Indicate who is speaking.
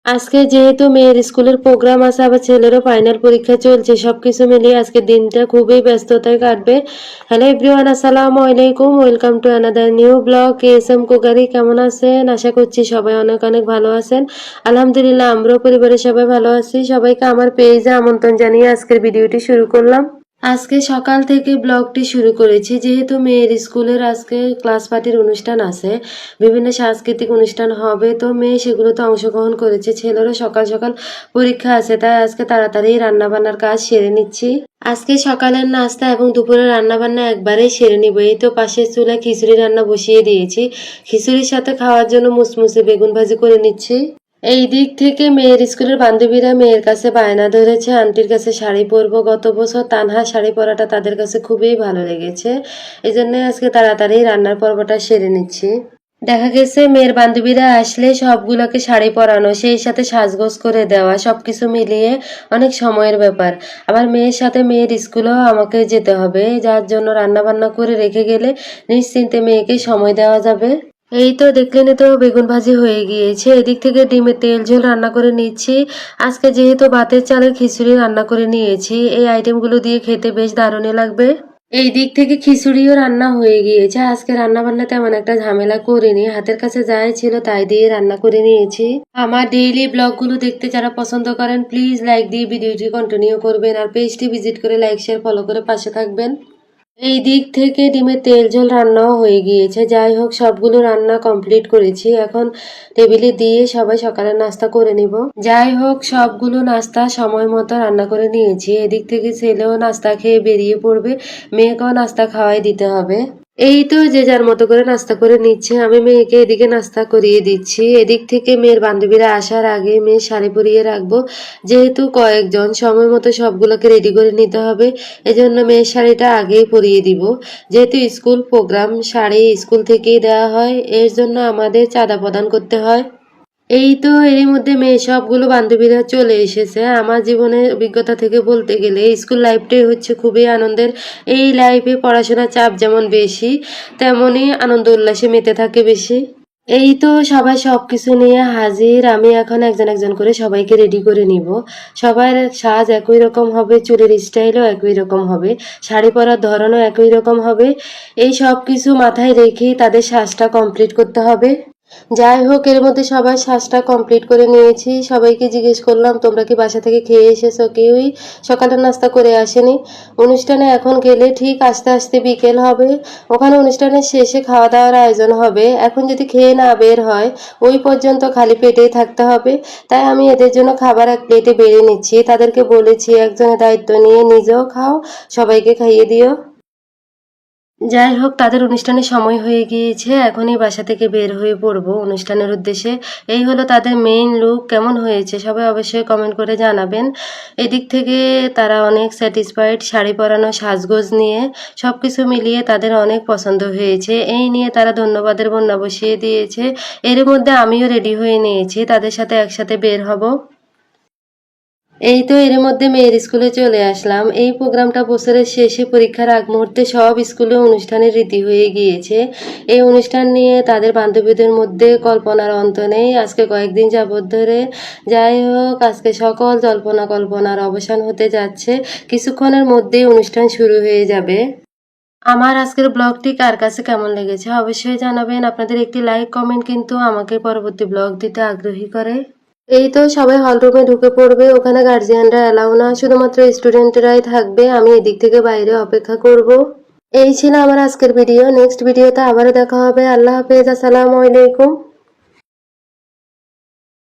Speaker 1: আজকে যেহেতু মেয়ের স্কুলের প্রোগ্রাম আছে আবার ছেলেরও ফাইনাল পরীক্ষা চলছে সবকিছু মিলিয়ে আজকের দিনটা খুবই ব্যস্ততায় কাটবে। হ্যালো এভরিওয়ান, আসসালামু আলাইকুম, welcome to another new blog. S M cookery, কেমন আছেন? আশা করছি সবাই অনেক অনেক ভালো আছেন। আলহামদুলিল্লাহ, আমরাও পরিবারের সবাই ভালো আছি। সবাইকে আমার পেজে আমন্ত্রণ জানিয়ে আজকের ভিডিওটি শুরু করলাম। আজকে সকাল থেকে ব্লগটি শুরু করেছি যেহেতু মেয়ের স্কুলের আজকে ক্লাস পার্টির অনুষ্ঠান আছে, বিভিন্ন সাংস্কৃতিক অনুষ্ঠান হবে, তো মেয়ে সেগুলোতে অংশগ্রহণ করেছে। ছেলেরও সকাল সকাল পরীক্ষা আছে, তাই আজকে তাড়াতাড়ি রান্না বান্নার কাজ সেরে নিচ্ছি। আজকে সকালের নাস্তা এবং দুপুরের রান্না বান্না একবারেই সেরে নিব। এই তো পাশের চুলায় খিচুড়ি রান্না বসিয়ে দিয়েছি, খিচুড়ির সাথে খাওয়ার জন্য মুসমুসে বেগুন ভাজি করে নিচ্ছি। এই দিক থেকে মেয়ের স্কুলের বান্ধবীরা মেয়ের কাছে বায়না ধরেছে আন্টির কাছে শাড়ি পরবো। গত বছর তানহা শাড়ি পরাটা তাদের কাছে খুবই ভালো লেগেছে, এই জন্য আজকে তাড়াতাড়ি রান্নার পর্বটা সেরে নিচ্ছি। দেখা গেছে মেয়ের বান্ধবীরা আসলে সবগুলোকে শাড়ি পরানো, সেই সাথে সাজগোজ করে দেওয়া, সবকিছু মিলিয়ে অনেক সময়ের ব্যাপার। আবার মেয়ের সাথে মেয়ের স্কুলেও আমাকে যেতে হবে, যার জন্য রান্না বান্না করে রেখে গেলে নিশ্চিন্তে মেয়েকে সময় দেওয়া যাবে। এই তো দেখলেন, তো বেগুন ভাজি হয়ে গিয়েছে। এদিক থেকে ডিমের তেল ঝোল রান্না করে নিচ্ছি। আজকে যেহেতু ভাতের চালের খিচুড়ি রান্না করে নিয়েছি, এই আইটেমগুলো দিয়ে খেতে বেশ দারুণই লাগবে। এই দিক থেকে খিচুড়িও রান্না হয়ে গিয়েছে। আজকে রান্না বান্না তেমন একটা ঝামেলা করিনি, হাতের কাছে যাই ছিল তাই দিয়ে রান্না করে নিয়েছি। আমার ডেইলি ব্লগগুলো দেখতে যারা পছন্দ করেন প্লিজ লাইক দিয়ে ভিডিওটি কন্টিনিউ করবেন, আর পেজটি ভিজিট করে লাইক শেয়ার ফলো করে পাশে থাকবেন। এই দিক থেকে ডিমের তেল ঝোল রান্নাও হয়ে গিয়েছে। যাই হোক, সবগুলো রান্না কমপ্লিট করেছি, এখন টেবিলে দিয়ে সবাই সকালের নাস্তা করে নিব। যাই হোক, সবগুলো নাস্তা সময় মতো রান্না করে নিয়েছি। এদিক থেকে ছেলেও নাস্তা খেয়ে বেরিয়ে পড়বে, মেয়েকেও নাস্তা খাওয়াই দিতে হবে। এই তো যে যার মতো করে নাস্তা করে নিচ্ছে, আমি মেয়েকে এদিকে নাস্তা করিয়ে দিচ্ছি। এদিক থেকে মেয়ের বান্ধবীরা আসার আগে মেয়ের শাড়ি পরিয়ে রাখবো, যেহেতু কয়েকজন সময় মতো সবগুলোকে রেডি করে নিতে হবে, এজন্য মেয়ের শাড়িটা আগেই পরিয়ে দিব। যেহেতু স্কুল প্রোগ্রাম, শাড়ি স্কুল থেকেই দেওয়া হয়, এর জন্য আমাদের চাঁদা প্রদান করতে হয়। এই তো এরই মধ্যে মেয়ে সবগুলো বান্ধবীরা চলে এসেছে। আমার জীবনের অভিজ্ঞতা থেকে বলতে গেলে স্কুল লাইফটাই হচ্ছে খুবই আনন্দের। এই লাইফে পড়াশোনার চাপ যেমন বেশি, তেমনই আনন্দ উল্লাসে মেতে থাকে বেশি। এই তো সবাই সবকিছু নিয়ে হাজির। আমি এখন একজন একজন করে সবাইকে রেডি করে নিব। সবার সাজ একই রকম হবে, চুলের স্টাইলও একই রকম হবে, শাড়ি পরার ধরনও একই রকম হবে। এই সব কিছু মাথায় রেখেই তাদের সাজটা কমপ্লিট করতে হবে। যাই হোক, এর মধ্যে সবাই সাজটা কমপ্লিট করে নিয়েছি। সবাইকে জিজ্ঞেস করলাম তোমরা কি বাসা থেকে খেয়ে এসেছো? কেউই সকালের নাস্তা করে আসেনি। অনুষ্ঠানে এখন গেলে ঠিক আস্তে আস্তে বিকেল হবে, ওখানে অনুষ্ঠানের শেষে খাওয়া দাওয়ার আয়োজন হবে। এখন যদি খেয়ে না বের হয়, ওই পর্যন্ত খালি পেটেই থাকতে হবে। তাই আমি এদের জন্য খাবার এক প্লেটে বেড়ে নিচ্ছি। তাদেরকে বলেছি একজনের দায়িত্ব নিয়ে নিজেও খাও, সবাইকে খাইয়ে দিও। যাই হোক, তাদের অনুষ্ঠানের সময় হয়ে গিয়েছে, এখনই বাসা থেকে বের হয়ে পড়বো অনুষ্ঠানের উদ্দেশ্যে। এই হলো তাদের মেইন লুক। কেমন হয়েছে সবাই অবশ্যই কমেন্ট করে জানাবেন। এদিক থেকে তারা অনেক স্যাটিসফাইড, শাড়ি পরানো, সাজগোজ নিয়ে সবকিছু মিলিয়ে তাদের অনেক পছন্দ হয়েছে। এই নিয়ে তারা ধন্যবাদের বন্যা বসিয়ে দিয়েছে। এর মধ্যে আমিও রেডি হয়ে নিয়েছি, তাদের সাথে একসাথে বের হব। এই তো এর মধ্যে মেয়ের স্কুলে চলে আসলাম। এই প্রোগ্রামটা বছরের শেষে পরীক্ষার আগ মুহূর্তে সব স্কুলে অনুষ্ঠানের রীতি হয়ে গিয়েছে। এই অনুষ্ঠান নিয়ে তাদের বান্ধবীদের মধ্যে কল্পনার অন্ত নেই আজকে কয়েকদিন যাবৎ ধরে। যাই হোক, আজকে সকল জল্পনা কল্পনার অবসান হতে যাচ্ছে, কিছুক্ষণের মধ্যেই অনুষ্ঠান শুরু হয়ে যাবে। আমার আজকের ব্লগটি কার কাছে কেমন লেগেছে অবশ্যই জানাবেন। আপনাদের একটি লাইক কমেন্ট কিন্তু আমাকে পরবর্তী ব্লগ দিতে আগ্রহী করে। এই তো সবাই হল রুমে ঢুকে পড়বে, ওখানে গার্জিয়ানরা এলাও না, শুধুমাত্র স্টুডেন্টরাই থাকবে। আমি এদিক থেকে বাইরে অপেক্ষা করব। এই ছিল আমার আজকের ভিডিও। নেক্সট ভিডিওতে আবারও দেখা হবে। আল্লাহ হাফেজ, আসসালামু আলাইকুম।